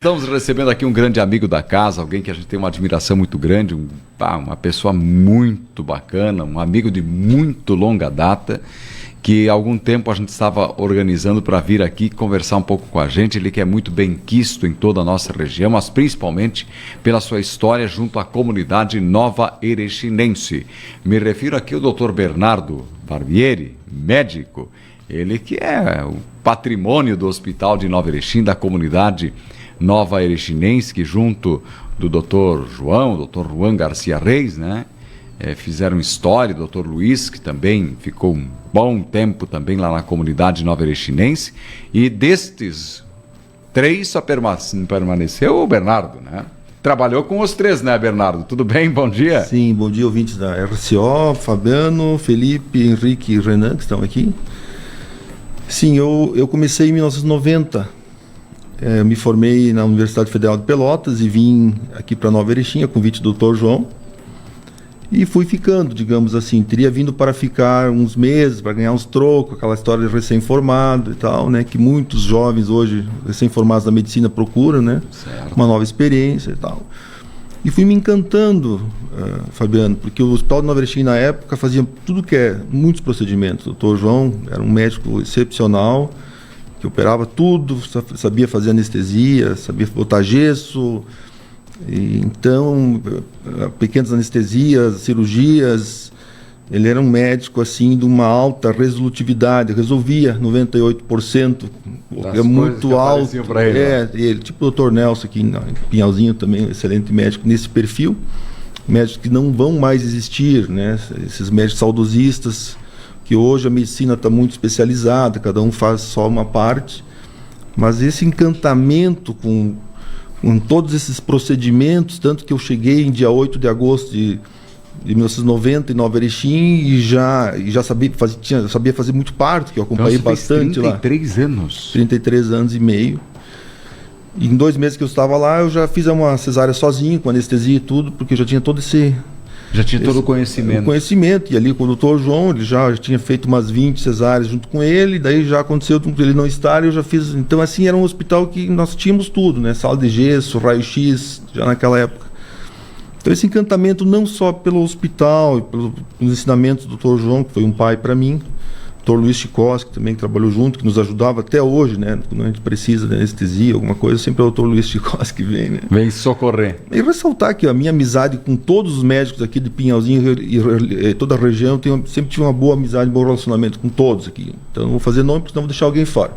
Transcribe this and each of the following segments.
Estamos recebendo aqui um grande amigo da casa, alguém que a gente tem uma admiração muito grande, uma pessoa muito bacana, um amigo de muito longa data, que há algum tempo a gente estava organizando para vir aqui conversar um pouco com a gente. Ele que é muito bem quisto em toda a nossa região, mas principalmente pela sua história junto à comunidade Nova Erechinense. Me refiro aqui ao Dr. Bernardo Barbieri, médico, ele que é o patrimônio do Hospital de Nova Erechim, da comunidade Nova Erechinense, que junto do Dr. Juan Garcia Reis, né, fizeram história, o Dr. Luiz, que também ficou um bom tempo também lá na comunidade Nova Erechinense, e destes três só permaneceu o Bernardo, né? Trabalhou com os três, né, Bernardo? Tudo bem? Bom dia. Sim, bom dia, ouvintes da RCO, Fabiano, Felipe, Henrique e Renan, que estão aqui. Sim, eu comecei em 1990. Me formei na Universidade Federal de Pelotas e vim aqui para Nova Erechim, a convite do Dr. João. E fui ficando, digamos assim. Teria vindo para ficar uns meses, para ganhar uns trocos, aquela história de recém-formado e tal, né? Que muitos jovens hoje, recém-formados da medicina, procuram, né? Certo. Uma nova experiência e tal. E fui me encantando, Fabiano, porque o Hospital de Nova Erechim, na época, fazia tudo que é, muitos procedimentos. O Dr. João era um médico excepcional, que operava tudo, sabia fazer anestesia, sabia botar gesso, então, pequenas anestesias, cirurgias. Ele era um médico assim de uma alta resolutividade, resolvia 98%, é muito alto. Ele, tipo o Dr. Nelson aqui em Pinhalzinho também, um excelente médico nesse perfil, médicos que não vão mais existir, né? Esses médicos saudosistas, que hoje a medicina está muito especializada, cada um faz só uma parte, mas esse encantamento com todos esses procedimentos, tanto que eu cheguei em dia 8 de agosto de 1990 em Nova Erechim e já sabia fazer muito parto, que eu acompanhei bastante lá. 33 anos. 33 anos e meio. E em 2 meses que eu estava lá, eu já fiz uma cesárea sozinho, com anestesia e tudo, porque eu já tinha todo esse... Já tinha todo o conhecimento. E ali com o Dr. João, ele já tinha feito umas 20 cesáreas junto com ele, daí já aconteceu ele não estar, eu já fiz. Então, assim, era um hospital que nós tínhamos tudo, né? Sala de gesso, raio-x, já naquela época. Então, esse encantamento não só pelo hospital e pelos ensinamentos do Dr. João, que foi um pai para mim, o Dr. Luiz Chicós, que também trabalhou junto, que nos ajudava até hoje, né? Quando a gente precisa de anestesia, alguma coisa, sempre é o Dr. Luiz Chicós que vem, né? Vem socorrer. E ressaltar que a minha amizade com todos os médicos aqui de Pinhalzinho e toda a região, sempre tive uma boa amizade, um bom relacionamento com todos aqui. Então não vou fazer nome, porque senão vou deixar alguém fora.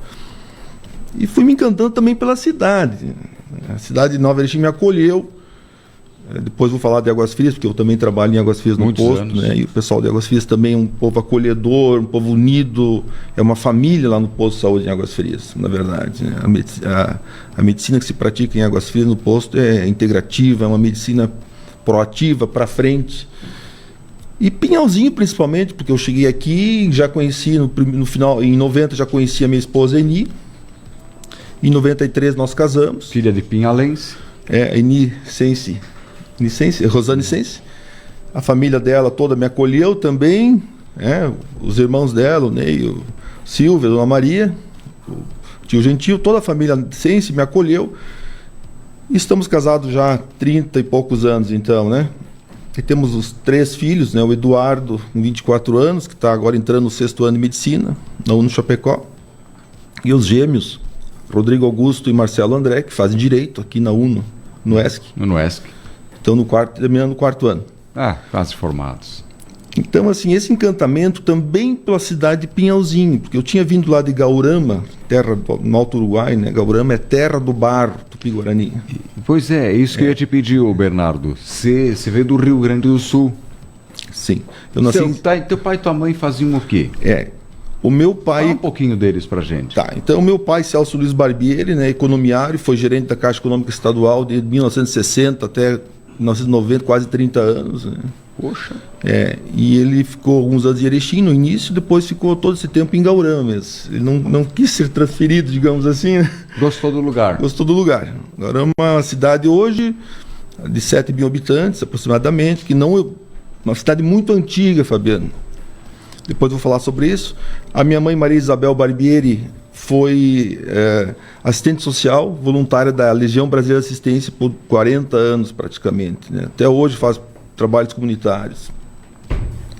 E fui me encantando também pela cidade. A cidade de Nova Erechim me acolheu. Depois vou falar de Águas Frias, porque eu também trabalho em Águas Frias no posto, né? E o pessoal de Águas Frias também é um povo acolhedor, um povo unido, é uma família lá no posto de saúde em Águas Frias, na verdade, né? A medicina que se pratica em Águas Frias no posto é integrativa, é uma medicina proativa, para frente. E Pinhalzinho principalmente, porque eu cheguei aqui, já conheci no final, em 90 já conheci a minha esposa Eni, em 93 nós casamos. Filha de pinhalense. Eni Rosane Sense, a família dela toda me acolheu também, os irmãos dela, o Ney, o Silvio, a Dona Maria, o tio Gentil, toda a família Sense me acolheu. Estamos casados já há 30 e poucos anos, então, né? E temos os 3 filhos, né? O Eduardo, com 24 anos, que está agora entrando no 6º ano de medicina, na UNO Chapecó, e os gêmeos, Rodrigo Augusto e Marcelo André, que fazem direito aqui na UNO, no ESC. No ESC. Estão terminando o 4º ano. Quase formados. Então, assim, esse encantamento também pela cidade de Pinhalzinho, porque eu tinha vindo lá de Gaurama, terra no Alto Uruguai, né? Gaurama é terra do barro, Tupi-Guarani. Pois é isso que eu ia te pedir, Bernardo. Você veio do Rio Grande do Sul. Sim. Eu nasci... Teu pai e tua mãe faziam o quê? O meu pai... Fala um pouquinho deles pra gente. Então o meu pai, Celso Luiz Barbieri, né, economiário, foi gerente da Caixa Econômica Estadual de 1960 até 1990, quase 30 anos, né? Poxa. E ele ficou alguns anos em Erechim no início, depois ficou todo esse tempo em Gaurama mesmo. Ele não quis ser transferido, digamos assim, né? Gostou do lugar? Gostou do lugar. Gaurama é uma cidade hoje de 7 mil habitantes, aproximadamente, que não é uma cidade muito antiga, Fabiano. Depois vou falar sobre isso. A minha mãe, Maria Isabel Barbieri, foi assistente social, voluntária da Legião Brasileira de Assistência por 40 anos praticamente, né? Até hoje faz trabalhos comunitários.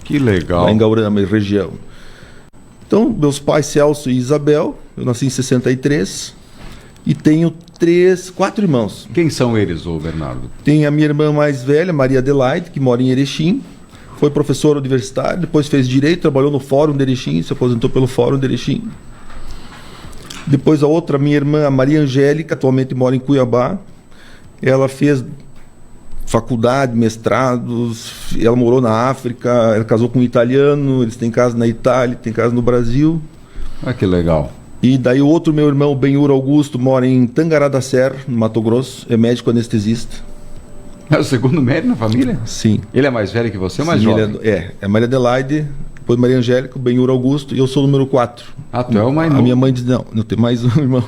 Que legal. Lá em Gaurama, em região. Então, meus pais, Celso e Isabel, eu nasci em 63 e tenho 4 irmãos. Quem são eles, ô Bernardo? Tem a minha irmã mais velha, Maria Adelaide, que mora em Erechim, foi professora universitária, depois fez Direito, trabalhou no Fórum de Erechim, se aposentou pelo Fórum de Erechim. Depois a outra, minha irmã, a Maria Angélica, atualmente mora em Cuiabá. Ela fez faculdade, mestrados, ela morou na África, ela casou com um italiano, eles têm casa na Itália, têm casa no Brasil. Ah, que legal. E daí o outro, meu irmão, Benhur Augusto, mora em Tangará da Serra, no Mato Grosso, é médico anestesista. É o segundo médico na família? Sim. Ele é mais velho que você ou mais Sim, jovem? É Maria Adelaide, depois Maria Angélica, Benhur Augusto, e eu sou o número 4. Ah, tu é o mais novo. A minha mãe diz, não tem mais um irmão.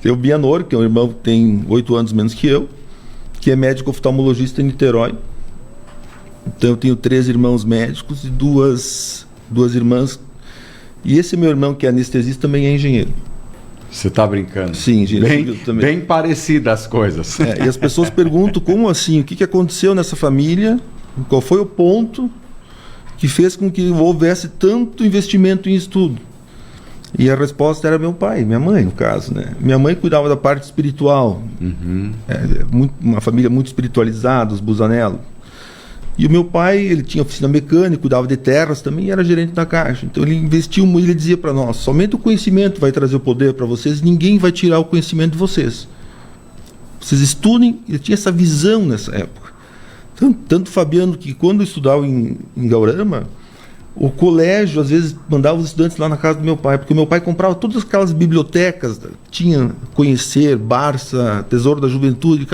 Tem o Bianor, que é um irmão que tem 8 anos menos que eu, que é médico oftalmologista em Niterói. Então eu tenho 3 irmãos médicos e duas irmãs. E esse meu irmão, que é anestesista, também é engenheiro. Você está brincando? Sim, engenheiro também. Bem parecidas as coisas. E as pessoas perguntam como assim, o que aconteceu nessa família, qual foi o ponto que fez com que houvesse tanto investimento em estudo. E a resposta era meu pai, minha mãe, no caso, né? Minha mãe cuidava da parte espiritual. Uhum. Uma família muito espiritualizada, os Busanello. E o meu pai, ele tinha oficina mecânica, cuidava de terras também e era gerente da Caixa. Então ele investiu muito, ele dizia para nós, somente o conhecimento vai trazer o poder para vocês, ninguém vai tirar o conhecimento de vocês. Vocês estudem, ele tinha essa visão nessa época. Tanto Fabiano, que quando eu estudava em Gaurama, o colégio, às vezes, mandava os estudantes lá na casa do meu pai, porque o meu pai comprava todas aquelas bibliotecas, tinha Conhecer, Barça, Tesouro da Juventude,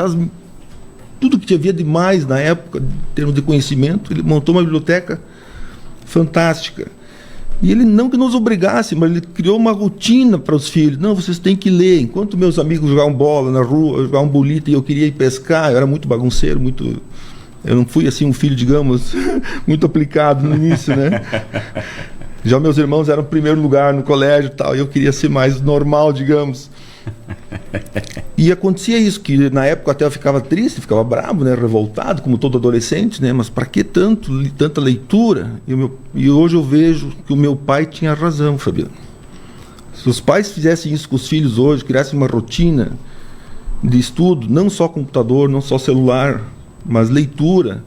tudo que havia demais na época, em termos de conhecimento. Ele montou uma biblioteca fantástica. E ele não que nos obrigasse, mas ele criou uma rotina para os filhos. Não, vocês têm que ler. Enquanto meus amigos jogavam bola na rua, jogavam bolita e eu queria ir pescar, eu era muito bagunceiro, eu não fui assim um filho, digamos, muito aplicado no início, né? Já meus irmãos eram em primeiro lugar no colégio e tal, e eu queria ser mais normal, digamos. E acontecia isso, que na época até eu ficava triste, ficava bravo, né, revoltado, como todo adolescente, né, mas para que tanta leitura? E hoje eu vejo que o meu pai tinha razão, Fabiano. Se os pais fizessem isso com os filhos hoje, criassem uma rotina de estudo, não só computador, não só celular, mas leitura,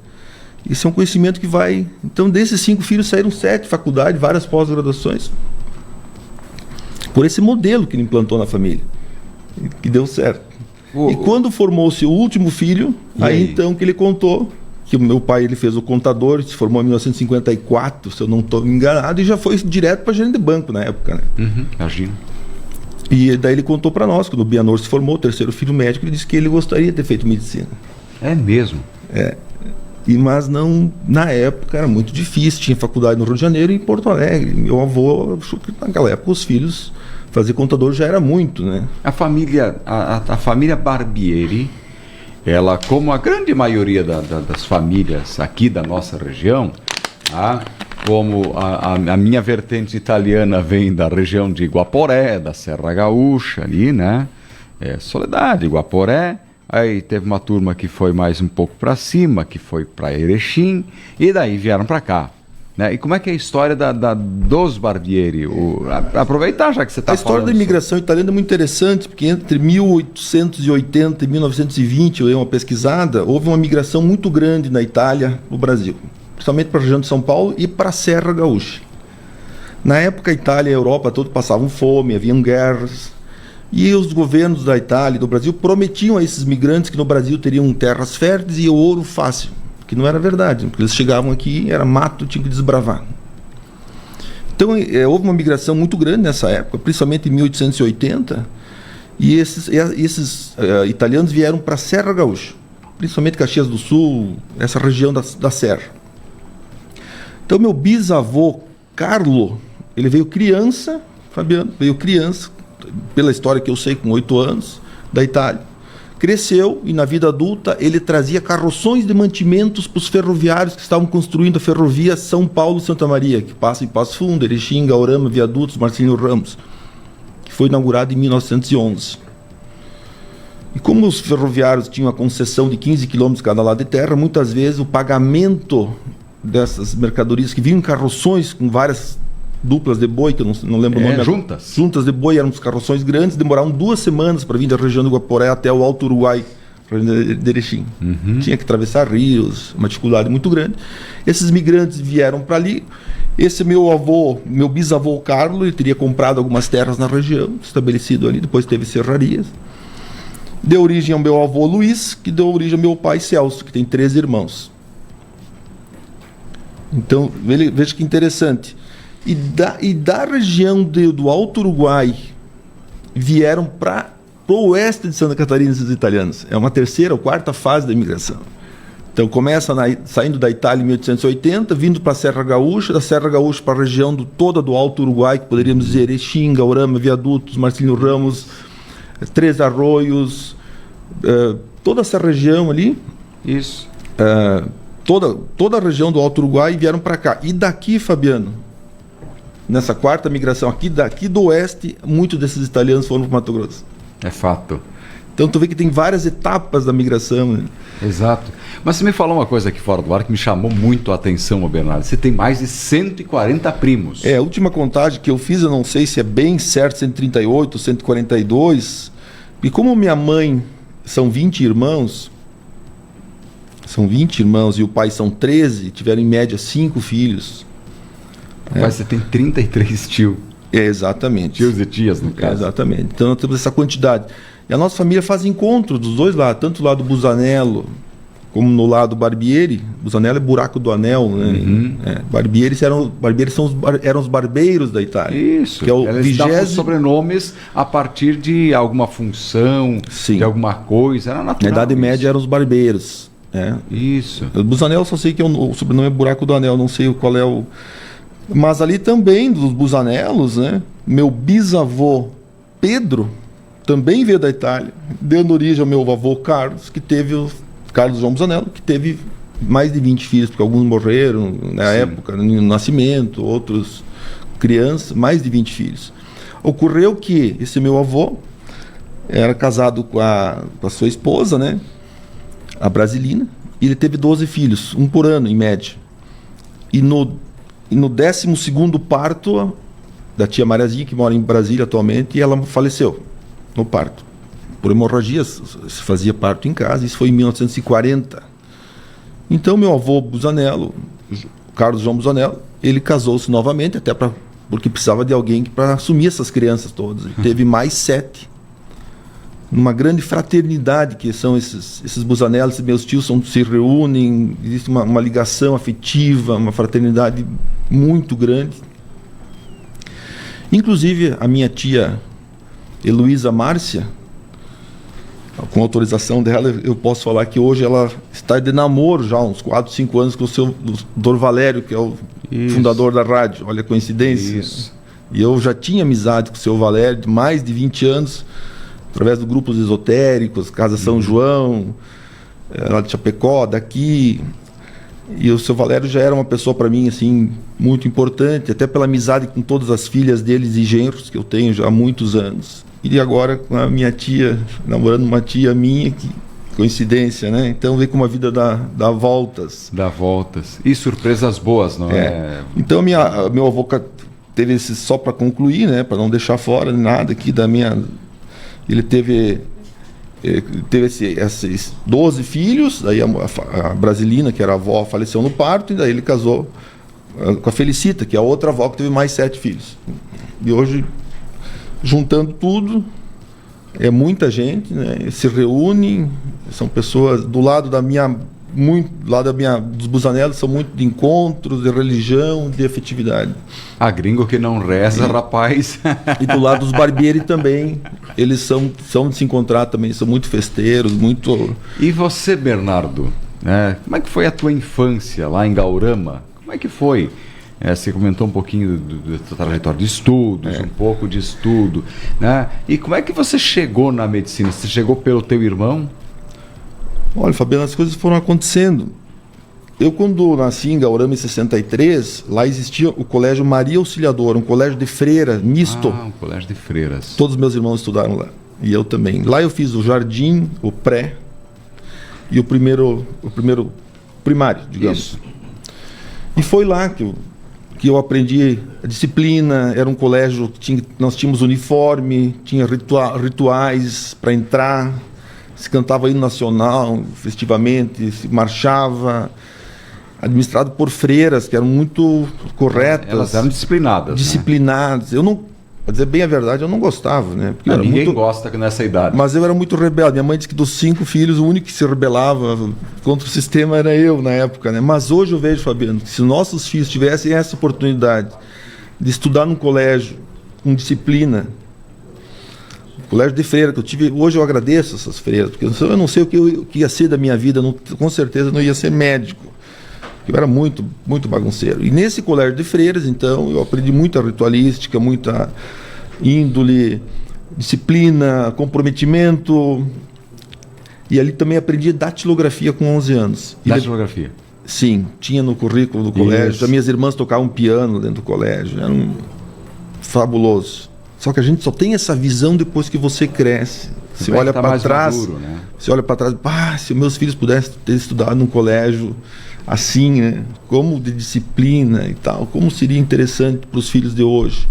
isso é um conhecimento que vai... Então, desses 5 filhos saíram 7 faculdades, várias pós-graduações, por esse modelo que ele implantou na família, que deu certo. E quando formou-se o último filho, aí então que ele contou que o meu pai, ele fez o contador, se formou em 1954, se eu não estou enganado, e já foi direto para gerente de banco na época, né? Imagina. E daí ele contou para nós, quando o Bianor se formou, o 3º filho médico, ele disse que ele gostaria de ter feito medicina. É mesmo? Mas não, na época era muito difícil, tinha faculdade no Rio de Janeiro e em Porto Alegre. Meu avô achou que naquela época os filhos fazer contador já era muito, né? A família Barbieri, ela, como a grande maioria das famílias aqui da nossa região, como a minha vertente italiana vem da região de Guaporé, da Serra Gaúcha ali, né? Soledade, Guaporé. Aí teve uma turma que foi mais um pouco para cima, que foi para Erechim, e daí vieram para cá. Né? E como é que é a história dos Barbieri? Aproveitar já que você está falando. A história da imigração italiana é muito interessante, porque entre 1880 e 1920, eu dei uma pesquisada, houve uma migração muito grande na Itália, no Brasil, principalmente para a região de São Paulo e para a Serra Gaúcha. Na época, a Itália e a Europa todos passavam fome, haviam guerras. E os governos da Itália e do Brasil prometiam a esses migrantes que no Brasil teriam terras férteis e ouro fácil, que não era verdade, porque eles chegavam aqui, era mato, tinha que desbravar. Então houve uma migração muito grande nessa época, principalmente em 1880, e esses italianos vieram para a Serra Gaúcha, principalmente Caxias do Sul, essa região da Serra. Então meu bisavô, Carlo, ele veio criança, Fabiano, pela história que eu sei, com 8 anos, da Itália. Cresceu e na vida adulta ele trazia carroções de mantimentos para os ferroviários que estavam construindo a ferrovia São Paulo-Santa Maria, que passa em Passo Fundo, Erechim, Gaurama, Viadutos, Marcelino Ramos. foi inaugurado em 1911. E como os ferroviários tinham a concessão de 15 quilômetros cada lado de terra, muitas vezes o pagamento dessas mercadorias que vinham em carroções com várias duplas de boi, que eu não lembro o nome. Juntas. Juntas de boi, eram uns carroções grandes, demoravam 2 semanas para vir da região do Guaporé até o Alto Uruguai, de Erechim. Tinha que atravessar rios, uma dificuldade muito grande. Esses migrantes vieram para ali. Esse meu bisavô Carlos, ele teria comprado algumas terras na região, estabelecido ali, depois teve serrarias. Deu origem ao meu avô Luiz, que deu origem ao meu pai Celso, que tem 13 irmãos. Então, veja que interessante. E da região do Alto Uruguai vieram para o oeste de Santa Catarina esses italianos. É uma terceira ou quarta fase da imigração. Então começa saindo da Itália em 1880, vindo para a Serra Gaúcha, da Serra Gaúcha para a região toda do Alto Uruguai, que poderíamos dizer Erechim, Gaurama, Viadutos, Marcelino Ramos, Três Arroios, toda essa região ali. Isso. Toda a região do Alto Uruguai vieram para cá. E daqui, Fabiano, nessa quarta migração, daqui do oeste, muitos desses italianos foram para o Mato Grosso. É fato. Então tu vê que tem várias etapas da migração, né? Exato. Mas você me falou uma coisa aqui fora do ar que me chamou muito a atenção, Bernardo. Você tem mais de 140 primos. A última contagem que eu fiz, eu não sei se é bem certo, 138, 142. E como minha mãe são 20 irmãos, e o pai são 13, tiveram em média 5 filhos. Rapaz, você tem 33 tios. Exatamente. Tios e tias, no caso. Exatamente. Então nós temos essa quantidade. E a nossa família faz encontros dos dois lados, tanto do lado Busanello como no lado Barbieri. Busanello é buraco do anel, né? Barbieri eram os barbeiros da Itália. Isso. Que é o Eles davam os sobrenomes a partir de alguma função, de alguma coisa. Era natural. Na Idade Média eram os barbeiros. Isso. O Busanello só sei que o sobrenome é buraco do anel, não sei qual é o... Mas ali também, dos Busanellos, né? Meu bisavô Pedro também veio da Itália, dando origem ao meu avô Carlos, que teve Carlos João Busanello, que teve mais de 20 filhos, porque alguns morreram na época, no nascimento, outros crianças, mais de 20 filhos. Ocorreu que esse meu avô era casado com a sua esposa, né? A Brasilina, e ele teve 12 filhos, um por ano, em média. E no 12º parto da tia Mariazinha, que mora em Brasília atualmente, e ela faleceu no parto. Por hemorragia, se fazia parto em casa, isso foi em 1940. Então, meu avô Busanello, Carlos João Busanello, ele casou-se novamente, até porque precisava de alguém para assumir essas crianças todas. Ele teve mais 7. Numa grande fraternidade que são esses Busanellos, meus tios se reúnem, existe uma ligação afetiva, uma fraternidade muito grande. Inclusive, a minha tia Heloísa Márcia, com autorização dela, eu posso falar que hoje ela está de namoro já há uns 4, 5 anos com o seu Dr. Valério, que é o fundador da rádio. Olha a coincidência. Isso. E eu já tinha amizade com o seu Valério de mais de 20 anos, através de grupos esotéricos, Casa São João, lá de Chapecó, daqui. E o seu Valério já era uma pessoa para mim assim muito importante, até pela amizade com todas as filhas deles e genros que eu tenho já há muitos anos. E agora com a minha tia, namorando uma tia minha, que coincidência, né? Então vê como a vida dá voltas. Dá voltas. E surpresas boas, não é? Então meu avô teve esse, só para concluir, né? Para não deixar fora nada aqui da minha... Ele teve esses 12 filhos, daí a Brasilina, que era a avó, faleceu no parto, e daí ele casou com a Felicita, que é a outra avó, que teve mais 7 filhos. E hoje, juntando tudo, é muita gente, né? Se reúnem, são pessoas do lado dos Busanellos, são muito de encontros, de religião, de afetividade. A gringo que não reza, rapaz. E do lado dos Barbieri também, eles são de se encontrar também, são muito festeiros, muito... E você, Bernardo, como é que foi a tua infância lá em Gaurama? Como é que foi? Você comentou um pouquinho da tua trajetória de estudos, um pouco de estudo, né? E como é que você chegou na medicina? Você chegou pelo teu irmão? Olha, Fabiano, as coisas foram acontecendo. Eu, quando nasci em Gaurama em 63, lá existia o Colégio Maria Auxiliadora, um colégio de freira, misto. Um colégio de freiras. Todos os meus irmãos estudaram lá. E eu também. Lá eu fiz o jardim, o pré e o primeiro primário, digamos. Isso. E foi lá que eu aprendi a disciplina. Era um colégio que nós tínhamos uniforme, tinha rituais para entrar, se cantava hino nacional, festivamente, se marchava, administrado por freiras que eram muito corretas. Elas eram disciplinadas. Disciplinadas. Né? Eu não, pra dizer bem a verdade, eu não gostava, né? Porque ninguém gosta nessa idade. Mas eu era muito rebelde. Minha mãe disse que dos 5 filhos, o único que se rebelava contra o sistema era eu na época, né? Mas hoje eu vejo, Fabiano, que se nossos filhos tivessem essa oportunidade de estudar num colégio com disciplina, colégio de freira que eu tive, hoje eu agradeço essas freiras, porque eu não sei o que ia ser da minha vida, com certeza não ia ser médico. Eu era muito, muito bagunceiro. E nesse colégio de freiras, então, eu aprendi muita ritualística, muita índole, disciplina, comprometimento. E ali também aprendi datilografia com 11 anos. Datilografia? Sim, tinha no currículo do colégio. As minhas irmãs tocavam piano dentro do colégio. Era fabuloso. Só que a gente só tem essa visão depois que você cresce. Você olha para trás, maduro, né? Você olha para trás, se meus filhos pudessem ter estudado num colégio assim, né? Como de disciplina e tal, como seria interessante para os filhos de hoje.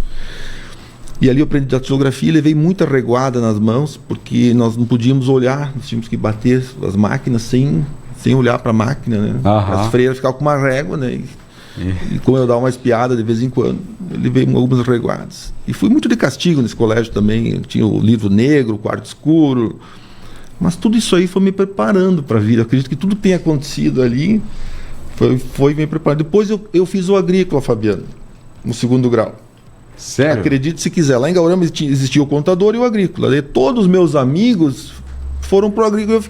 E ali eu aprendi datilografia e levei muita reguada nas mãos, porque nós não podíamos olhar, nós tínhamos que bater as máquinas sem olhar para a máquina, né? As freiras ficavam com uma régua, né? E como eu dava uma espiada de vez em quando, eu levei algumas reguadas. E fui muito de castigo nesse colégio também. Eu tinha o livro negro, o quarto escuro. Mas tudo isso aí foi me preparando para a vida. Eu acredito que tudo que tem acontecido ali foi me preparando. Depois eu fiz o agrícola, Fabiano, no 2º grau. Sério? Acredite se quiser. Lá em Gaurama existia o contador e o agrícola. E todos os meus amigos foram para o agrícola.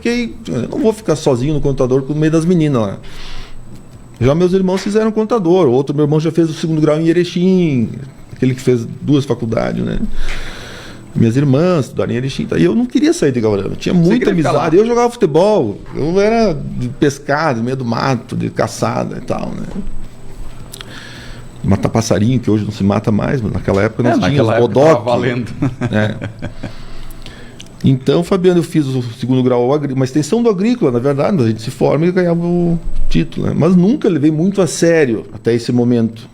Eu não vou ficar sozinho no contador no meio das meninas lá. Já meus irmãos fizeram contador. Outro meu irmão já fez o 2º grau em Erechim, aquele que fez 2 faculdades, né? Minhas irmãs estudaram em Erechim. E eu não queria sair de Gaurama. Tinha muita amizade. Eu jogava futebol. Eu era de pescar, no meio do mato, de caçada e tal, né? Matar passarinho, que hoje não se mata mais, mas naquela época nós tínhamos bodoque. Valendo. Então, Fabiano, eu fiz o 2º grau, uma extensão do agrícola, na verdade, a gente se forma e ganhava o título, né? Mas nunca levei muito a sério até esse momento.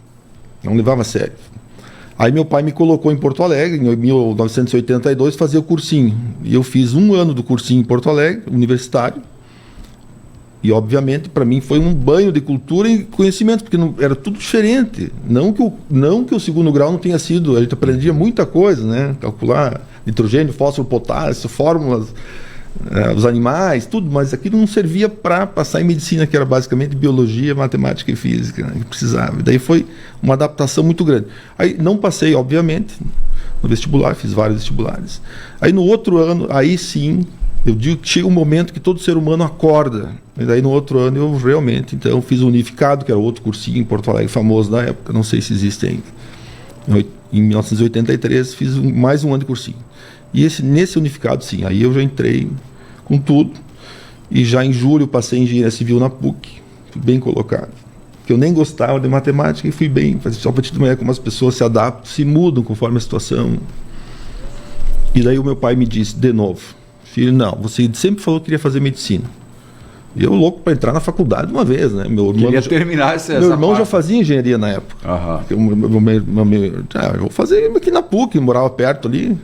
Não levava a sério. Aí meu pai me colocou em Porto Alegre, em 1982, fazia o cursinho. E eu fiz 1 ano do cursinho em Porto Alegre, universitário. E, obviamente, para mim foi um banho de cultura e conhecimento, porque era tudo diferente. Não que o 2º grau não tenha sido, a gente aprendia muita coisa, né? Calcular nitrogênio, fósforo, potássio, fórmulas, os animais, tudo, mas aquilo não servia para passar em medicina, que era basicamente biologia, matemática e física, né, que precisava. E daí foi uma adaptação muito grande. Aí não passei, obviamente, no vestibular, fiz vários vestibulares. Aí no outro ano, aí sim, eu digo que chega um momento que todo ser humano acorda. E daí no outro ano eu realmente, então, fiz o unificado, que era outro cursinho em Porto Alegre, famoso na época, não sei se existe ainda. Em 1983 fiz mais 1 ano de cursinho. E nesse unificado, sim, aí eu já entrei com tudo. E já em julho passei em engenharia civil na PUC, fui bem colocado. Porque eu nem gostava de matemática e fui bem. Só a partir de manhã como as pessoas se adaptam, se mudam conforme a situação. E daí o meu pai me disse de novo: filho, não, você sempre falou que queria fazer medicina. E eu louco para entrar na faculdade uma vez, né? Meu irmão terminar essa Meu irmão parte. Já fazia engenharia na época. Eu vou fazer aqui na PUC, morava perto ali.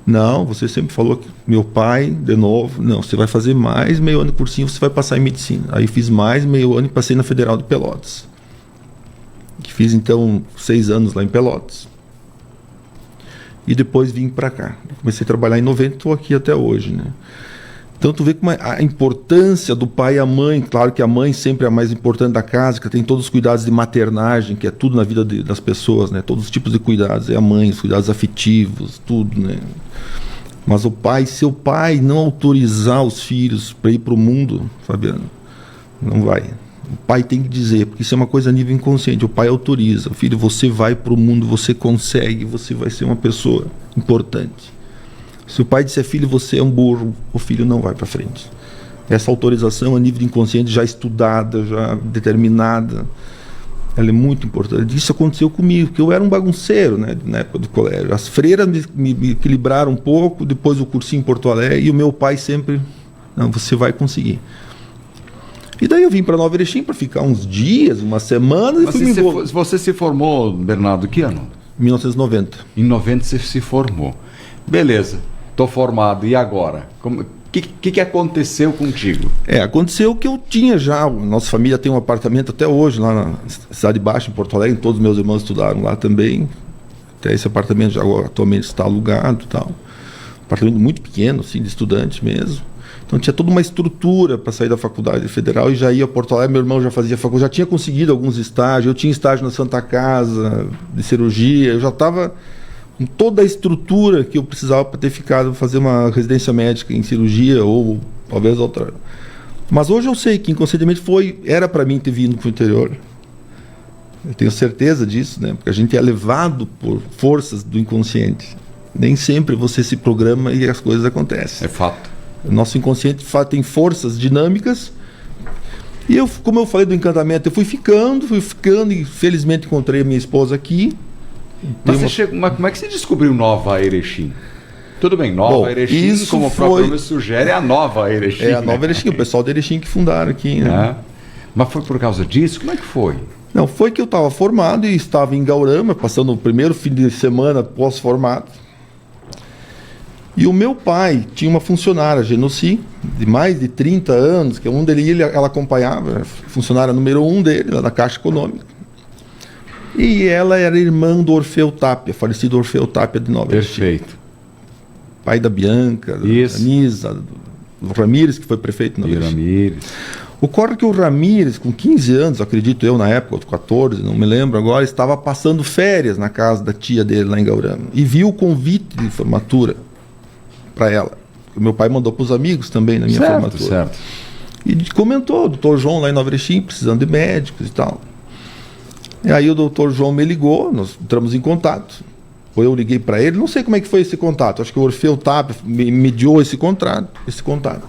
Não, você sempre falou que meu pai, de novo, não, você vai fazer mais meio ano de cursinho, você vai passar em medicina. Aí fiz mais meio ano e passei na Federal de Pelotas. Que fiz então 6 anos lá em Pelotas. E depois vim para cá. Comecei a trabalhar em 90 e estou aqui até hoje, né? Então tu vê como a importância do pai e a mãe. Claro que a mãe sempre é a mais importante da casa, que tem todos os cuidados de maternagem, que é tudo na vida das pessoas, né? Todos os tipos de cuidados, é a mãe, os cuidados afetivos, tudo, né? Mas o pai, se o pai não autorizar os filhos para ir para o mundo, Fabiano, não vai. O pai tem que dizer, porque isso é uma coisa a nível inconsciente. O pai autoriza: filho, você vai para o mundo, você consegue, você vai ser uma pessoa importante. Se o pai disser: filho, você é um burro, o filho não vai para frente. Essa autorização a nível de inconsciente já estudada, já determinada, ela é muito importante. Isso aconteceu comigo, porque eu era um bagunceiro, né, na época do colégio. As freiras me equilibraram um pouco, depois o cursinho em Porto Alegre, e o meu pai sempre, não, você vai conseguir. E daí eu vim para Nova Erechim para ficar uns dias, uma semana, e Mas fui me você se formou, Bernardo, que ano? 1990. Em 90 você se formou. Beleza, estou formado, e agora? O que aconteceu contigo? Aconteceu que eu tinha já, nossa família tem um apartamento até hoje lá na Cidade Baixa, em Porto Alegre, todos os meus irmãos estudaram lá também, até esse apartamento já atualmente está alugado e tal. Apartamento muito pequeno, assim, de estudante mesmo. Então tinha toda uma estrutura para sair da faculdade federal e já ia a Porto Alegre, meu irmão já fazia faculdade, já tinha conseguido alguns estágios, eu tinha estágio na Santa Casa de cirurgia, eu já estava com toda a estrutura que eu precisava para ter ficado, fazer uma residência médica em cirurgia ou talvez outra. Mas hoje eu sei que inconscientemente era para mim ter vindo para o interior. Eu tenho certeza disso, né? Porque a gente é levado por forças do inconsciente. Nem sempre você se programa e as coisas acontecem. É fato. O nosso inconsciente tem forças dinâmicas. E eu, como eu falei do encantamento, eu fui ficando e felizmente encontrei a minha esposa aqui. Mas como é que você descobriu Nova Erechim? Tudo bem, Nova Erechim, isso como o próprio nome sugere, é a Nova Erechim. É a Nova Erechim, o pessoal de Erechim que fundaram aqui, né? Mas foi por causa disso? Como é que foi? Não, foi que eu estava formado e estava em Gaurama, passando o primeiro fim de semana pós-formado. E o meu pai tinha uma funcionária, Genoci, de mais de 30 anos, que onde ela acompanhava, funcionária número 1 dele, lá da Caixa Econômica. E ela era irmã do Orfeu Tapia, falecido Orfeu Tapia de Nova Erechim. Perfeito. Pai da Bianca, da Anisa, do Ramírez, que foi prefeito de Nova Erechim. Ramírez. Ocorre que o Ramírez, com 15 anos, acredito eu na época, 14, não me lembro agora, estava passando férias na casa da tia dele lá em Gaurama. E viu o convite de formatura para ela. O meu pai mandou para os amigos também na minha formatura. Certo. E comentou, o doutor João lá em Nova Erechim, precisando de médicos e tal. E aí o doutor João me ligou, nós entramos em contato. Ou eu liguei para ele, não sei como é que foi esse contato. Acho que o Orfeu Tapia me mediou esse contato.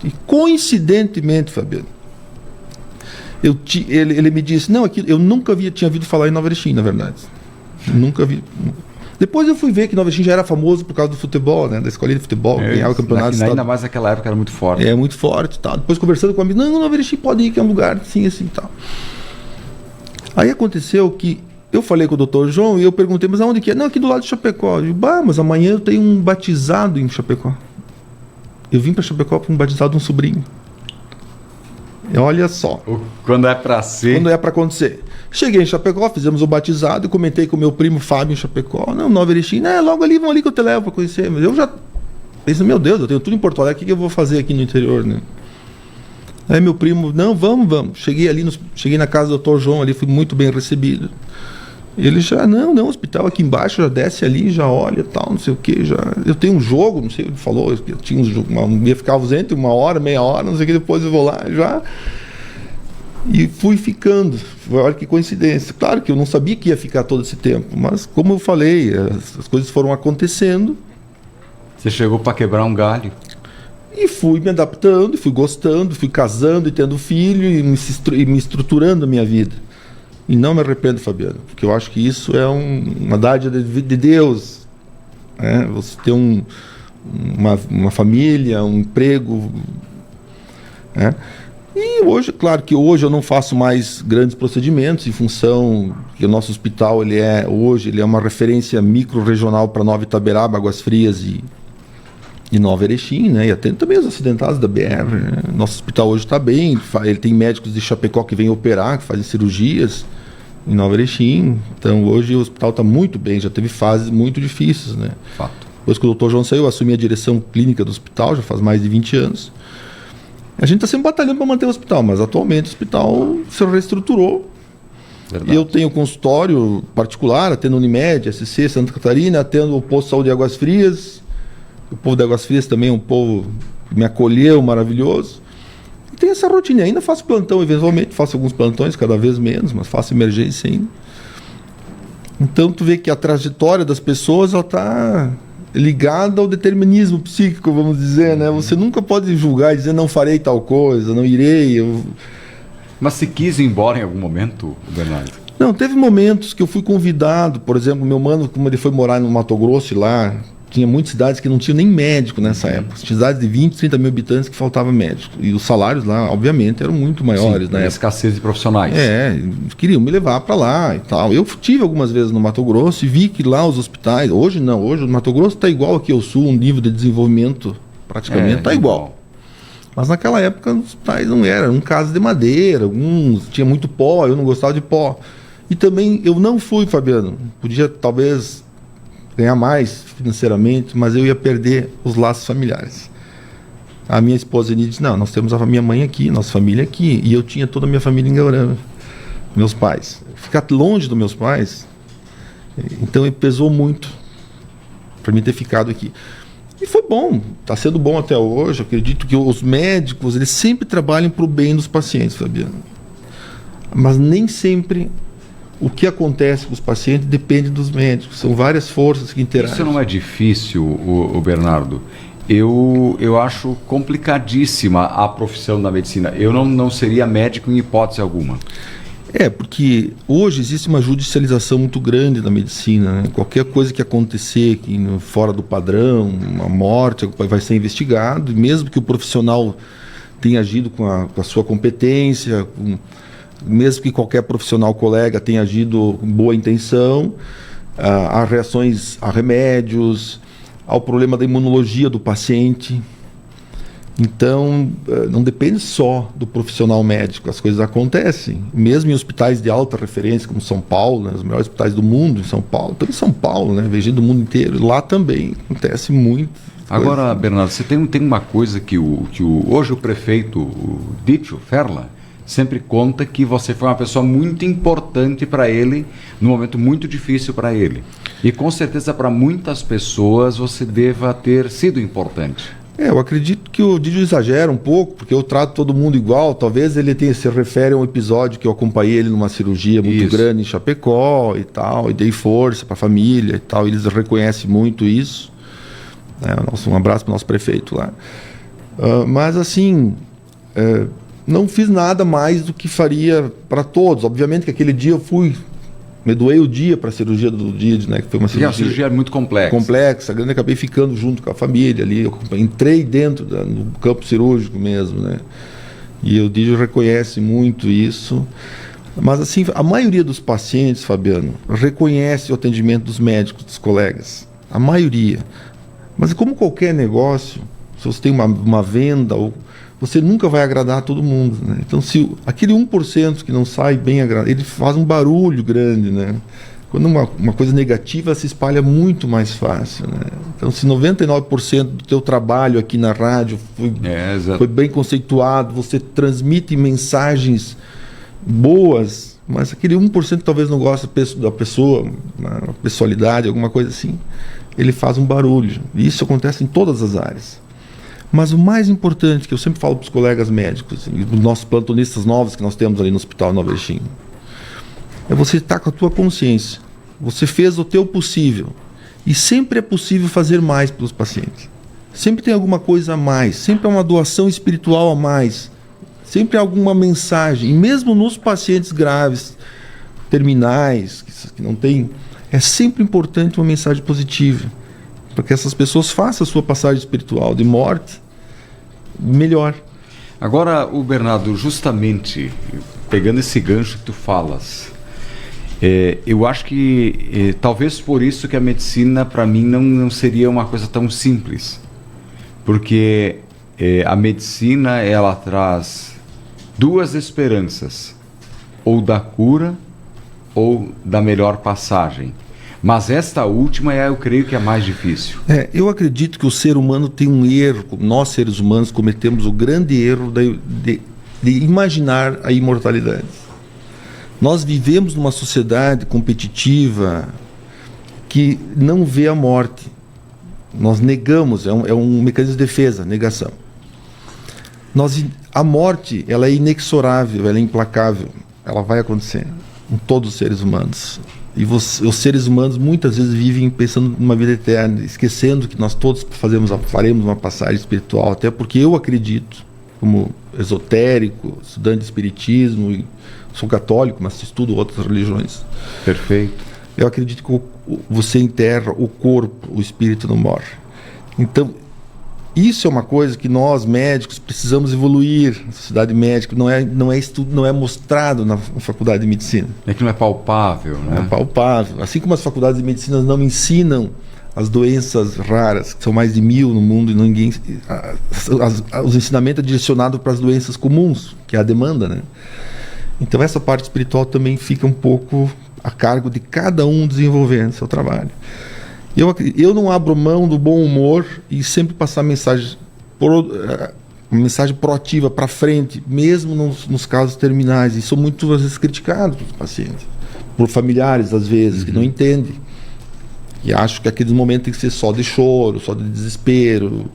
E coincidentemente, Fabiano, ele me disse, não, eu nunca tinha ouvido falar em Nova Erechim, na verdade. Nunca vi. Depois eu fui ver que Nova Erechim já era famoso por causa do futebol, né? Da escolinha de futebol, ganhava o campeonato. Ainda mais naquela época era muito forte. Muito forte e tal. Depois conversando com amigos, não, Nova Erechim pode ir, que é um lugar assim e tal. Aí aconteceu que eu falei com o doutor João e eu perguntei, mas aonde que é? Não, aqui do lado de Chapecó. Eu digo, mas amanhã eu tenho um batizado em Chapecó. Eu vim para Chapecó para um batizado de um sobrinho. E olha só. Quando é para ser. Quando é para acontecer. Cheguei em Chapecó, fizemos o batizado, comentei com o meu primo Fábio em Chapecó. Não, Nova Erechim, logo ali, vão ali que eu te levo para conhecer. Mas eu já pensei, meu Deus, eu tenho tudo em Porto Alegre, o que eu vou fazer aqui no interior, né? Aí meu primo, não, vamos. Cheguei na casa do Dr. João ali, fui muito bem recebido. Ele já, não, hospital aqui embaixo, já desce ali, já olha tal, não sei o que, já. Eu tenho um jogo, não sei, ele falou, eu tinha um jogo, ia ficar ausente 1 hora, meia hora, não sei o que, depois eu vou lá, já. E fui ficando, olha que coincidência. Claro que eu não sabia que ia ficar todo esse tempo, mas como eu falei, as coisas foram acontecendo. Você chegou para quebrar um galho. E fui me adaptando, fui gostando, fui casando e tendo filho e me estruturando a minha vida. E não me arrependo, Fabiano, porque eu acho que isso é uma dádiva de Deus. Né? Você ter uma família, um emprego. Né? E hoje, claro que hoje eu não faço mais grandes procedimentos em função que o nosso hospital ele é uma referência micro-regional para Nova Itaberaba, Águas Frias e Nova Erechim, né? E atende também os acidentados da BR. Né? Nosso hospital hoje está bem, ele tem médicos de Chapecó que vêm operar, que fazem cirurgias em Nova Erechim. Então hoje o hospital está muito bem, já teve fases muito difíceis, né? Fato. Depois que o Dr. João saiu, eu assumi a direção clínica do hospital, já faz mais de 20 anos. A gente está sempre batalhando para manter o hospital, mas atualmente o hospital se reestruturou. Verdade. E eu tenho consultório particular, atendo Unimed, SC, Santa Catarina, atendo o posto de saúde de Águas Frias. O povo de Águas Frias também é um povo que me acolheu, maravilhoso. E tem essa rotina. Ainda faço plantão, eventualmente, faço alguns plantões, cada vez menos, mas faço emergência ainda. Então, tu vê que a trajetória das pessoas, ela ligada ao determinismo psíquico, vamos dizer, né? Você nunca pode julgar e dizer não farei tal coisa, não irei. Mas se quis ir embora em algum momento, Bernardo? Não, teve momentos que eu fui convidado, por exemplo, meu mano, como ele foi morar no Mato Grosso e lá, tinha muitas cidades que não tinham nem médico nessa época. Cidades de 20, 30 mil habitantes que faltava médico. E os salários lá, obviamente, eram muito maiores. Sim, escassez de profissionais. Queriam me levar para lá e tal. Eu tive algumas vezes no Mato Grosso e vi que lá os hospitais, hoje não, hoje o Mato Grosso está igual aqui ao sul, um nível de desenvolvimento praticamente está igual. Mas naquela época os hospitais não eram casas de madeira, alguns tinha muito pó, eu não gostava de pó. E também eu não fui, Fabiano, podia talvez ganhar mais financeiramente, mas eu ia perder os laços familiares. A minha esposa disse, não, nós temos a minha mãe aqui, nossa família aqui, e eu tinha toda a minha família em Guarama, meus pais. Ficar longe dos meus pais, então pesou muito para mim ter ficado aqui. E foi bom, está sendo bom até hoje. Eu acredito que os médicos, eles sempre trabalham para o bem dos pacientes, Fabiano. Mas nem sempre o que acontece com os pacientes depende dos médicos. São várias forças que interagem. Isso não é difícil, o Bernardo? Eu acho complicadíssima a profissão da medicina. Eu não seria médico em hipótese alguma. Porque hoje existe uma judicialização muito grande da medicina, né? Qualquer coisa que acontecer fora do padrão, uma morte, vai ser investigado, e mesmo que o profissional tenha agido com a sua competência, mesmo que qualquer profissional colega tenha agido com boa intenção, há reações a remédios, ao problema da imunologia do paciente. Então, não depende só do profissional médico, as coisas acontecem. Mesmo em hospitais de alta referência, como São Paulo, né, os melhores hospitais do mundo em São Paulo, também São Paulo, né, vejo do mundo inteiro, lá também acontece muito. Agora, Bernardo, você tem uma coisa que hoje o prefeito, o Dítio Ferla, sempre conta que você foi uma pessoa muito importante para ele, num momento muito difícil para ele. E com certeza para muitas pessoas você deva ter sido importante. Eu acredito que o Dítio exagera um pouco, porque eu trato todo mundo igual. Talvez ele se refere a um episódio que eu acompanhei ele numa cirurgia muito grande em Chapecó e tal, e dei força para a família e tal, e eles reconhecem muito isso. Um abraço para o nosso prefeito lá. Mas assim, não fiz nada mais do que faria para todos. Obviamente que aquele dia eu me doei o dia para a cirurgia do Didi, né? Que foi uma cirurgia muito complexa. Acabei ficando junto com a família ali. Eu entrei dentro no campo cirúrgico mesmo, né? E o Didi reconhece muito isso. Mas assim, a maioria dos pacientes, Fabiano, reconhece o atendimento dos médicos, dos colegas. A maioria. Mas como qualquer negócio, se você tem uma venda, você nunca vai agradar a todo mundo, né? Então, se aquele 1% que não sai bem agradado, ele faz um barulho grande, né? Quando uma coisa negativa se espalha muito mais fácil, né? Então, se 99% do teu trabalho aqui na rádio foi bem conceituado, você transmite mensagens boas, mas aquele 1% talvez não gosta da pessoa, a pessoalidade, alguma coisa assim, ele faz um barulho. E isso acontece em todas as áreas. Mas o mais importante, que eu sempre falo para os colegas médicos, e os nossos plantonistas novos que nós temos ali no Hospital Nova Erechim, é você estar com a tua consciência. Você fez o teu possível. E sempre é possível fazer mais pelos pacientes. Sempre tem alguma coisa a mais. Sempre há uma doação espiritual a mais. Sempre há alguma mensagem. E mesmo nos pacientes graves, terminais, que não tem, é sempre importante uma mensagem positiva, para que essas pessoas façam a sua passagem espiritual de morte melhor. Agora, o Bernardo, justamente pegando esse gancho que tu falas, eu acho que talvez por isso que a medicina para mim não seria uma coisa tão simples, porque a medicina ela traz duas esperanças, ou da cura ou da melhor passagem. Mas esta última eu creio que é mais difícil. Eu acredito que o ser humano tem um erro. Nós, seres humanos, cometemos o grande erro de imaginar a imortalidade. Nós vivemos numa sociedade competitiva que não vê a morte. Nós negamos, é um mecanismo de defesa, negação. A morte, ela é inexorável, ela é implacável. Ela vai acontecer com todos os seres humanos. E os seres humanos muitas vezes vivem pensando numa vida eterna, esquecendo que nós todos faremos uma passagem espiritual, até porque eu acredito, como esotérico, estudante de espiritismo, e sou católico, mas estudo outras religiões. Perfeito. Eu acredito que você enterra o corpo, o espírito não morre. Então, isso é uma coisa que nós, médicos, precisamos evoluir. A sociedade médica não é mostrado na faculdade de medicina. É que não é palpável, né? Não é palpável. Assim como as faculdades de medicina não ensinam as doenças raras, que são mais de 1000 no mundo, e ninguém, os ensinamentos é direcionado para as doenças comuns, que é a demanda, né? Então essa parte espiritual também fica um pouco a cargo de cada um desenvolvendo seu trabalho. Eu não abro mão do bom humor e sempre passar uma mensagem proativa para frente, mesmo nos casos terminais. E sou muitas vezes criticado pelos pacientes, por familiares às vezes, que não entendem. E acho que aqueles momentos tem que ser só de choro, só de desespero.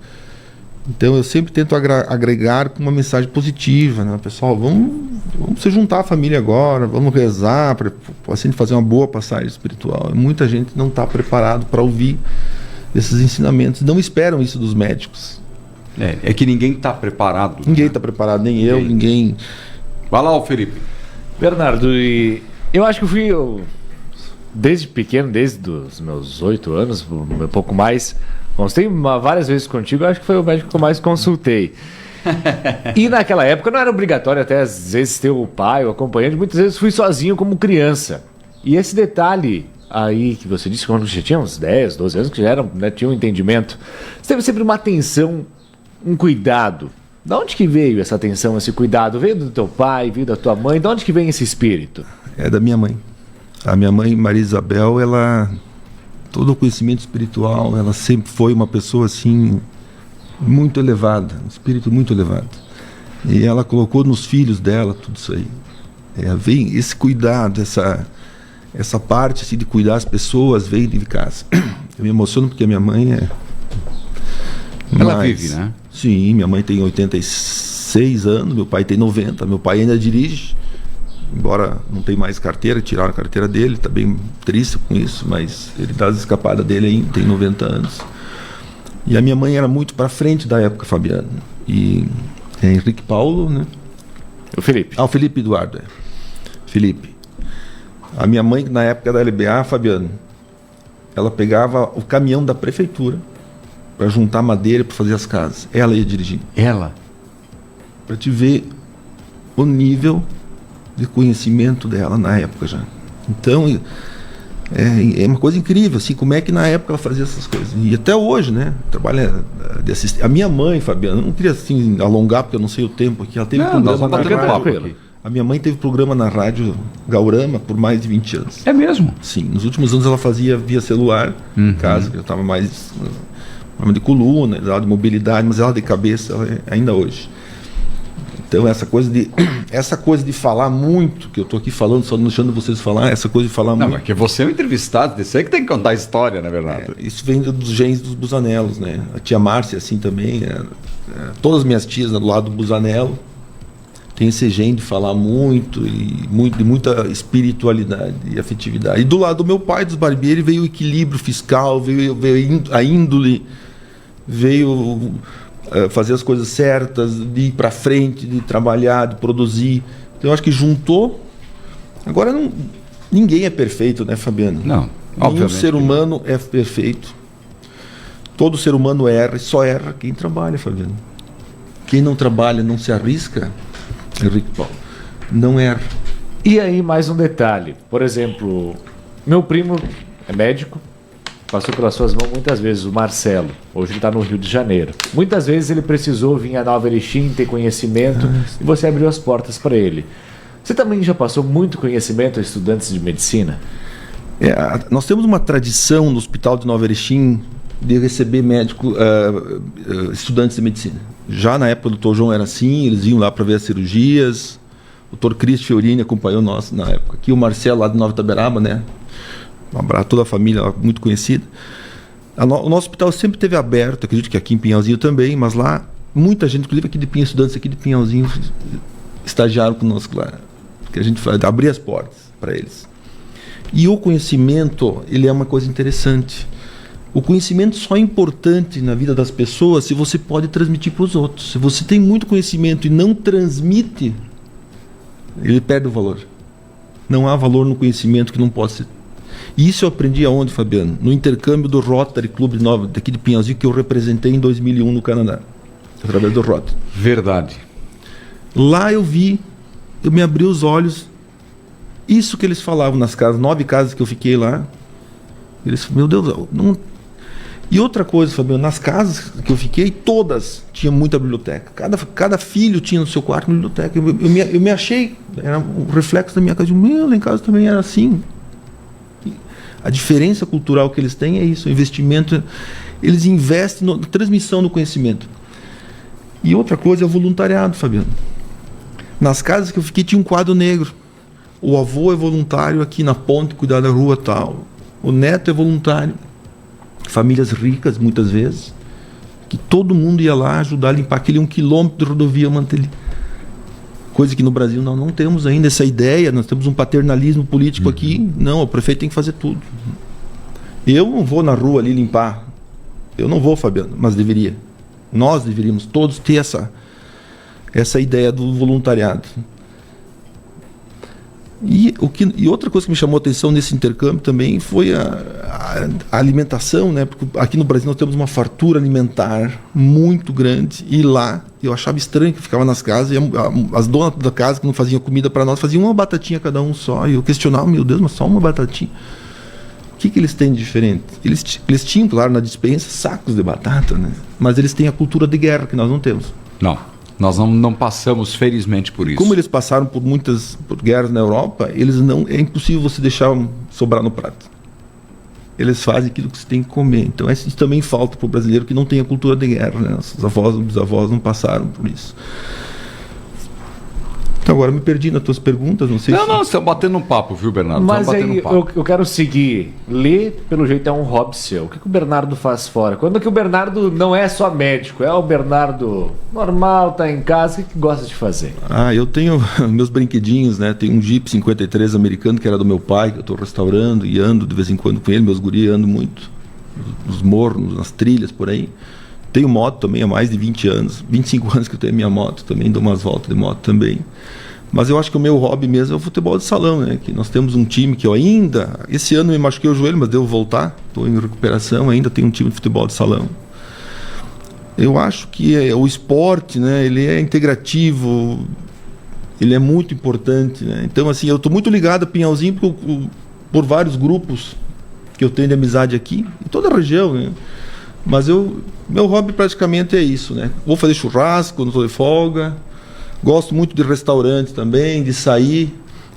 Então eu sempre tento agregar com uma mensagem positiva, né? Pessoal, vamos se juntar à família agora, vamos rezar para o paciente fazer uma boa passagem espiritual. Muita gente não está preparado para ouvir esses ensinamentos, não esperam isso dos médicos. É que ninguém está preparado. Ninguém está preparado, nem eu, ninguém. Vai lá, Felipe. Bernardo, eu acho que eu desde pequeno, desde os meus 8 anos, um pouco mais, consultei várias vezes contigo, acho que foi o médico que eu mais consultei. E naquela época não era obrigatório até às vezes ter o pai, o acompanhante, muitas vezes fui sozinho como criança. E esse detalhe aí que você disse, quando você tinha uns 10, 12 anos, que já era, né, tinha um entendimento, você teve sempre uma atenção, um cuidado. De onde que veio essa atenção, esse cuidado? Veio do teu pai, veio da tua mãe? De onde que vem esse espírito? É da minha mãe. A minha mãe, Maria Isabel, todo o conhecimento espiritual, ela sempre foi uma pessoa assim muito elevada, um espírito muito elevado. E ela colocou nos filhos dela tudo isso aí. Vem esse cuidado, essa parte assim, de cuidar as pessoas, vem de casa. Eu me emociono porque a minha mãe Ela vive, né? Sim, minha mãe tem 86 anos, meu pai tem 90, meu pai ainda dirige, embora não tenha mais carteira, tiraram a carteira dele, está bem triste com isso, mas ele dá as escapadas dele aí, tem 90 anos. E a minha mãe era muito para frente da época, Fabiano. E Henrique Paulo, né? O Felipe. O Felipe Eduardo, Felipe. A minha mãe, na época da LBA, Fabiano, ela pegava o caminhão da prefeitura para juntar madeira para fazer as casas. Ela ia dirigindo. Ela? Para te ver o nível de conhecimento dela na época já. Então, é uma coisa incrível, assim, como é que na época ela fazia essas coisas. E até hoje, né? Trabalha de assistente. A minha mãe, Fabiano, eu não queria assim alongar, porque eu não sei o tempo aqui. Ela teve programa na rádio. A minha mãe teve programa na rádio Gaurama por mais de 20 anos. É mesmo? Sim. Nos últimos anos ela fazia via celular, em casa, que eu estava mais de coluna, de mobilidade, mas ela de cabeça, ainda hoje. Então essa coisa de falar muito, que eu estou aqui falando, só não deixando vocês falar, essa coisa de falar muito. Não, é que você é um entrevistado, você é que tem que contar a história, na verdade. Isso vem dos genes dos Busanelos, né? A tia Márcia, assim, também. Todas as minhas tias, né, do lado do Busanello, tem esse gene de falar muito, de muita espiritualidade e afetividade. E do lado do meu pai, dos Barbieri, veio o equilíbrio fiscal, veio a índole, veio fazer as coisas certas, de ir para frente, de trabalhar, de produzir. Então eu acho que juntou. Agora ninguém é perfeito, né, Fabiano? Não. Nenhum ser humano é perfeito. Todo ser humano erra, e só erra quem trabalha, Fabiano. Quem não trabalha, não se arrisca, Henrique Paulo, não erra. E aí mais um detalhe. Por exemplo, meu primo é médico, passou pelas suas mãos muitas vezes, o Marcelo. Hoje ele está no Rio de Janeiro. Muitas vezes ele precisou vir a Nova Erechim, ter conhecimento, e você abriu as portas para ele. Você também já passou muito conhecimento a estudantes de medicina? Nós temos uma tradição no Hospital de Nova Erechim de receber estudantes de medicina. Já na época do Dr. João era assim, eles iam lá para ver as cirurgias. O Dr. Cristo Fiorini acompanhou nós na época. Aqui o Marcelo lá de Nova Itaberaba, né? Um abraço a toda a família, muito conhecida. O nosso hospital sempre esteve aberto, acredito que aqui em Pinhalzinho também, mas lá muita gente, inclusive aqui de Pinhalzinho, estudantes aqui de Pinhalzinho, estagiaram conosco lá. Porque a gente abria as portas para eles. E o conhecimento, ele é uma coisa interessante. O conhecimento só é importante na vida das pessoas se você pode transmitir para os outros. Se você tem muito conhecimento e não transmite, ele perde o valor. Não há valor no conhecimento que não pode ser. E isso eu aprendi aonde, Fabiano? No intercâmbio do Rotary Club daqui de Pinhalzinho, que eu representei em 2001 no Canadá, através do Rotary. Verdade. Lá eu me abri os olhos. Isso que eles falavam nas casas, 9 casas que eu fiquei lá. Eles, meu Deus, não... E outra coisa, Fabiano, nas casas que eu fiquei, todas tinham muita biblioteca. Cada filho tinha no seu quarto uma biblioteca. Eu me achei, era um reflexo da minha casa. Lá em casa também era assim. A diferença cultural que eles têm é isso, o investimento. Eles investem na transmissão do conhecimento. E outra coisa é o voluntariado, Fabiano. Nas casas que eu fiquei tinha um quadro negro. O avô é voluntário aqui na ponte, cuidar da rua tal. O neto é voluntário. Famílias ricas, muitas vezes, que todo mundo ia lá ajudar a limpar aquele 1 quilômetro de rodovia, manter. Coisa que no Brasil nós não temos ainda essa ideia. Nós temos um paternalismo político aqui. Não, o prefeito tem que fazer tudo. Eu não vou na rua ali limpar. Eu não vou, Fabiano, mas deveria. Nós deveríamos todos ter essa ideia do voluntariado. E outra coisa que me chamou a atenção nesse intercâmbio também foi a alimentação, né? Porque aqui no Brasil nós temos uma fartura alimentar muito grande, e lá eu achava estranho que ficava nas casas, e as donas da casa que não faziam comida para nós faziam uma batatinha cada um só, e eu questionava, meu Deus, mas só uma batatinha? O que eles têm de diferente? Eles tinham, claro, na despensa sacos de batata, né? Mas eles têm a cultura de guerra que nós não temos. Não. Nós não passamos, felizmente, por isso. Como eles passaram por muitas guerras na Europa, é impossível você deixar sobrar no prato. Eles fazem aquilo que você tem que comer. Então isso também falta para o brasileiro que não tem a cultura de guerra, né? Nossos avós e bisavós não passaram por isso. Então agora me perdi nas tuas perguntas, não sei Não, você está batendo um papo, viu, Bernardo? Mas aí eu quero seguir. Ler, pelo jeito, é um hobby seu. O que o Bernardo faz fora? Quando que o Bernardo não é só médico, é o Bernardo normal, tá em casa, o que gosta de fazer? Eu tenho meus brinquedinhos, né? Tem um Jeep 53 americano que era do meu pai, que eu estou restaurando e ando de vez em quando com ele. Meus guri andam muito nos morros, nas trilhas, por aí. Tenho moto também há mais de 20 anos. 25 anos que eu tenho a minha moto também, dou umas voltas de moto também. Mas eu acho que o meu hobby mesmo é o futebol de salão, né? Que nós temos um time que eu ainda... Esse ano eu me machuquei o joelho, mas devo voltar. Estou em recuperação, ainda tenho um time de futebol de salão. Eu acho que o esporte, né? Ele é integrativo, ele é muito importante, né? Então, assim, eu estou muito ligado a Pinhalzinho por vários grupos que eu tenho de amizade aqui, em toda a região, né? Mas meu hobby praticamente é isso, né? Vou fazer churrasco quando estou de folga. Gosto muito de restaurante também, de sair.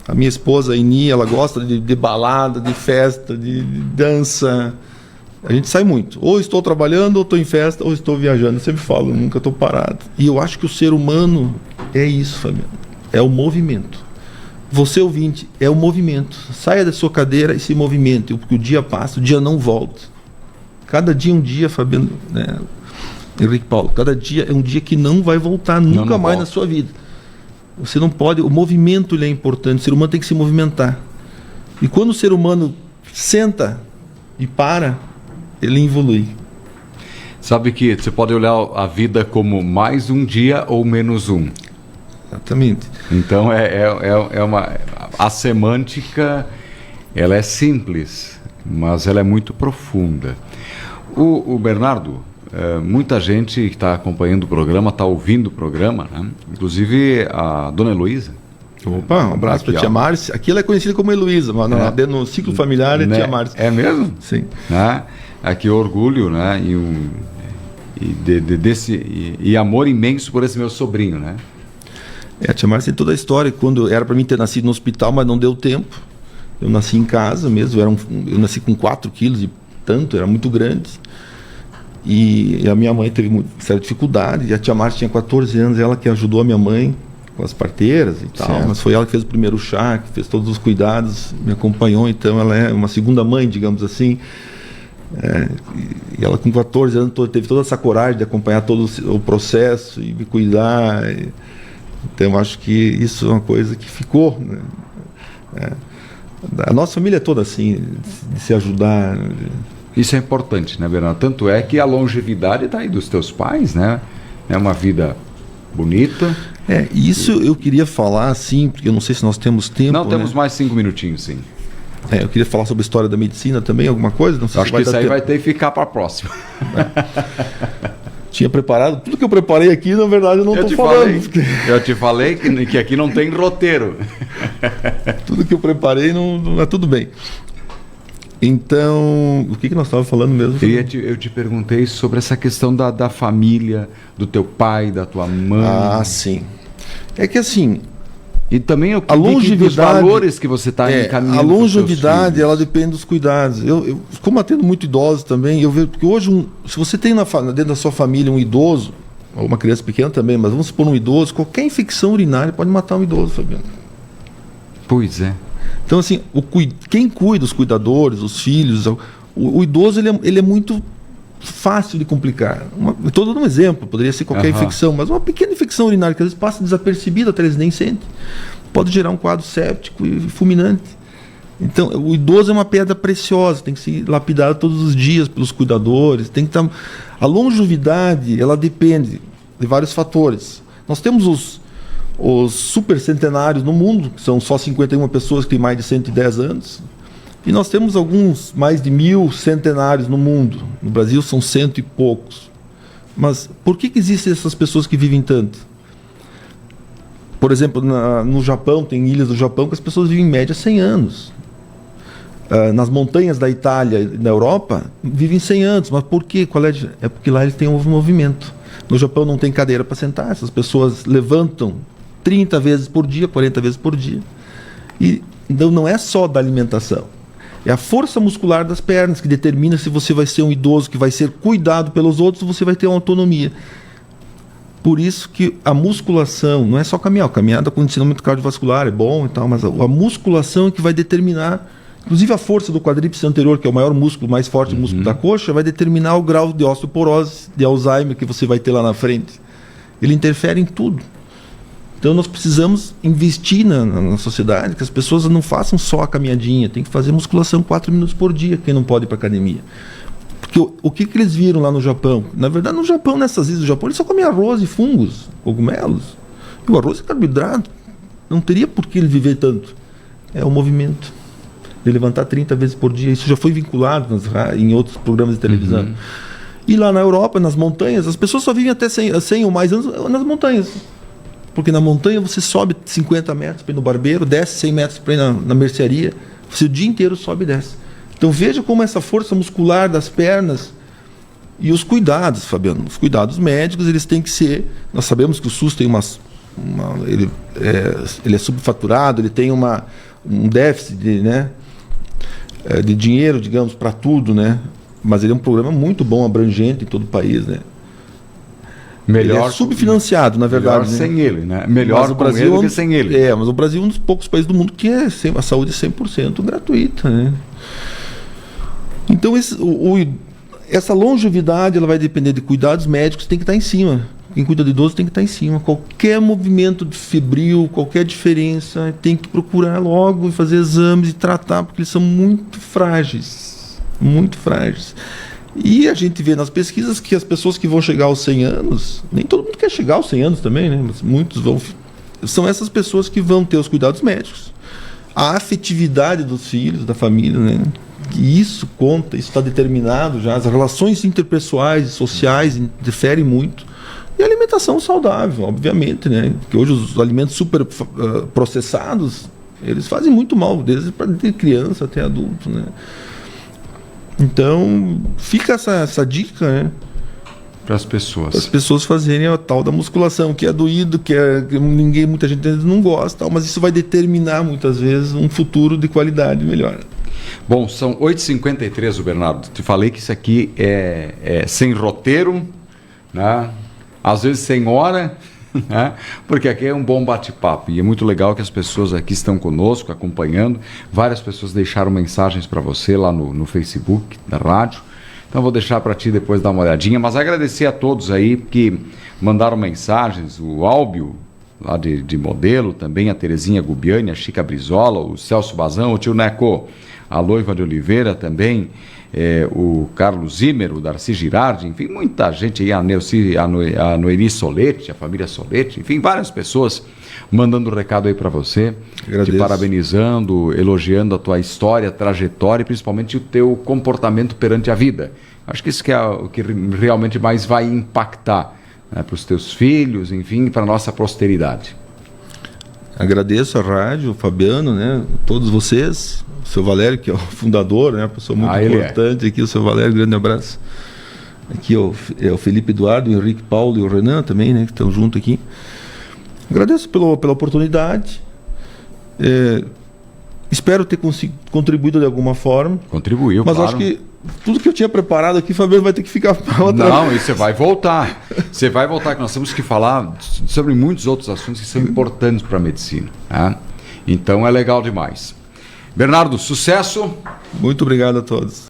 A minha esposa, a Ini, ela gosta de balada, de festa, de dança. A gente sai muito. Ou estou trabalhando, ou estou em festa, ou estou viajando. Eu sempre falo, eu nunca estou parado. E eu acho que o ser humano é isso, Fabiano. É o movimento. Você, ouvinte, é o movimento. Saia da sua cadeira e se movimente, porque o dia passa, o dia não volta. Cada dia é um dia, Fabiano, né? Henrique Paulo, cada dia é um dia que não vai voltar nunca mais na sua vida. Você não pode, o movimento ele é importante, o ser humano tem que se movimentar. E quando o ser humano senta e para, ele evolui. Sabe que você pode olhar a vida como mais um dia ou menos um. Exatamente. Então a semântica, ela é simples, mas ela é muito profunda. O Bernardo, muita gente que está acompanhando o programa, está ouvindo o programa, né? Inclusive a dona Heloísa. Opa, um abraço para a tia Márcia. Aqui ela é conhecida como Heloísa, mas no ciclo familiar é tia Márcia. É mesmo? Sim. Né? Aqui orgulho, né? E amor imenso por esse meu sobrinho, né? A tia Márcia tem toda a história. Quando era para mim ter nascido no hospital, mas não deu tempo. Eu nasci em casa mesmo. Eu nasci com 4 quilos e tanto, era muito grande. E a minha mãe teve certa dificuldade. E a tia Márcia tinha 14 anos, ela que ajudou a minha mãe com as parteiras e tal. Certo. Mas foi ela que fez o primeiro chá, que fez todos os cuidados, me acompanhou. Então ela é uma segunda mãe, digamos assim. E ela com 14 anos teve toda essa coragem de acompanhar todo o processo e me cuidar. Então eu acho que isso é uma coisa que ficou, né? A nossa família é toda assim, de se ajudar. Isso é importante, né, Bernardo? Tanto é que a longevidade está aí dos teus pais, né? É uma vida bonita. Isso eu queria falar, assim, porque eu não sei se nós temos tempo. Não, temos né? mais 5 minutinhos, sim. Eu queria falar sobre a história da medicina também, alguma coisa? Não sei Acho se que isso aí tempo. vai ter que ficar para a próxima. Tinha preparado, tudo que eu preparei aqui, na verdade, eu não estou falando. Eu te falei que aqui não tem roteiro. Tudo que eu preparei não é tudo bem. Então, o que nós estávamos falando mesmo? Eu te perguntei sobre essa questão da família, do teu pai, da tua mãe. Ah, sim. É que assim... E também a longevidade, os valores que você está encaminhando. A longevidade, ela depende dos cuidados. Eu como atendo muito idosos também, eu vejo que hoje, se você tem dentro da sua família um idoso, ou uma criança pequena também, mas vamos supor um idoso, qualquer infecção urinária pode matar um idoso, Fabiano. Pois é. Então, assim, quem cuida, os cuidadores, os filhos, o idoso ele é muito fácil de complicar. Estou dando um exemplo, poderia ser qualquer infecção, mas uma pequena infecção urinária que às vezes passa desapercebida, até eles nem sentem, pode gerar um quadro séptico e fulminante. Então, o idoso é uma pedra preciosa, tem que ser lapidado todos os dias pelos cuidadores, tem que estar... A longevidade, ela depende de vários fatores. Nós temos os supercentenários no mundo, que são só 51 pessoas que têm mais de 110 anos, e nós temos alguns mais de 1000 centenários no mundo. No Brasil são 100 e poucos. Mas por que existem essas pessoas que vivem tanto? Por exemplo, no Japão, tem ilhas do Japão que as pessoas vivem em média 100 anos. Nas montanhas da Itália e da Europa, vivem 100 anos. Mas por quê? É porque lá eles têm um movimento. No Japão não tem cadeira para sentar, essas pessoas levantam 30 vezes por dia, 40 vezes por dia. E então não é só da alimentação. É a força muscular das pernas que determina se você vai ser um idoso que vai ser cuidado pelos outros ou você vai ter uma autonomia. Por isso que a musculação, não é só caminhar, caminhada com condicionamento cardiovascular é bom e tal, mas a musculação é que vai determinar, inclusive a força do quadríceps anterior, que é o maior músculo, mais forte músculo da coxa, vai determinar o grau de osteoporose, de Alzheimer que você vai ter lá na frente. Ele interfere em tudo. Então nós precisamos investir na sociedade, que as pessoas não façam só a caminhadinha, tem que fazer musculação 4 minutos por dia, quem não pode ir para academia. Porque o que eles viram lá no Japão? Na verdade, no Japão, nessas ilhas do Japão, eles só comem arroz e fungos, cogumelos. E o arroz é carboidrato. Não teria por que ele viver tanto. É o movimento de levantar 30 vezes por dia. Isso já foi vinculado em outros programas de televisão. E lá na Europa, nas montanhas, as pessoas só vivem até 100 ou mais anos nas montanhas. Porque na montanha você sobe 50 metros para ir no barbeiro, desce 100 metros para ir na mercearia, você o dia inteiro sobe e desce. Então veja como essa força muscular das pernas e os cuidados, Fabiano, os cuidados médicos, eles têm que ser... Nós sabemos que o SUS tem ele é subfaturado, ele tem um déficit de dinheiro, digamos, para tudo, né? Mas ele é um programa muito bom, abrangente em todo o país, né? Melhor, ele é subfinanciado, na verdade. Melhor sem ele, né? Melhor com ele do que sem ele. Mas o Brasil é um dos poucos países do mundo que é a saúde 100% gratuita, né? Então, essa longevidade ela vai depender de cuidados médicos, tem que estar em cima. Quem cuida de idoso tem que estar em cima. Qualquer movimento febril, qualquer diferença, tem que procurar logo e fazer exames e tratar, porque eles são muito frágeis. Muito frágeis. E a gente vê nas pesquisas que as pessoas que vão chegar aos 100 anos, nem todo mundo quer chegar aos 100 anos também, né? Mas muitos vão. São essas pessoas que vão ter os cuidados médicos. A afetividade dos filhos, da família, né? E isso conta, isso está determinado já. As relações interpessoais e sociais interferem muito. E a alimentação saudável, obviamente, né? Porque hoje os alimentos super processados, eles fazem muito mal, desde de criança até adulto, né? Então, fica essa dica, né? Para as pessoas. Para as pessoas fazerem a tal da musculação, que é doído, que muita gente não gosta, tal, mas isso vai determinar muitas vezes um futuro de qualidade melhor. Bom, são 8h53, Bernardo. Te falei que isso aqui é sem roteiro, né? Às vezes sem hora, né? Porque aqui é um bom bate-papo e é muito legal que as pessoas aqui estão conosco, acompanhando. Várias pessoas deixaram mensagens para você lá no Facebook da rádio. Então vou deixar para ti depois dar uma olhadinha, mas agradecer a todos aí que mandaram mensagens. O Álbio lá de Modelo, também a Terezinha Gubiani, a Chica Brizola, o Celso Bazão, o tio Neco, a Loiva de Oliveira também, o Carlos Zimmer, o Darcy Girardi, enfim, muita gente aí, a Noemi Solete, a família Solete, enfim, várias pessoas mandando recado aí para você, Agradeço. te parabenizando, elogiando a tua história, trajetória e principalmente o teu comportamento perante a vida. Acho que isso que é o que realmente mais vai impactar, né, para os teus filhos, enfim, para a nossa posteridade. Agradeço a rádio, o Fabiano, né, todos vocês, o seu Valério, que é o fundador, né, uma pessoa muito importante aqui, o seu Valério, grande abraço. Aqui é o Felipe Eduardo, o Henrique Paulo e o Renan também, né, que estão juntos aqui. Agradeço pela oportunidade. Espero ter contribuído de alguma forma. Contribuiu, mas claro. acho que tudo que eu tinha preparado aqui, Fabiano, vai ter que ficar para outra. Não, e você vai voltar. Você vai voltar, que nós temos que falar sobre muitos outros assuntos que são importantes para a medicina. Né? Então é legal demais. Bernardo, sucesso. Muito obrigado a todos.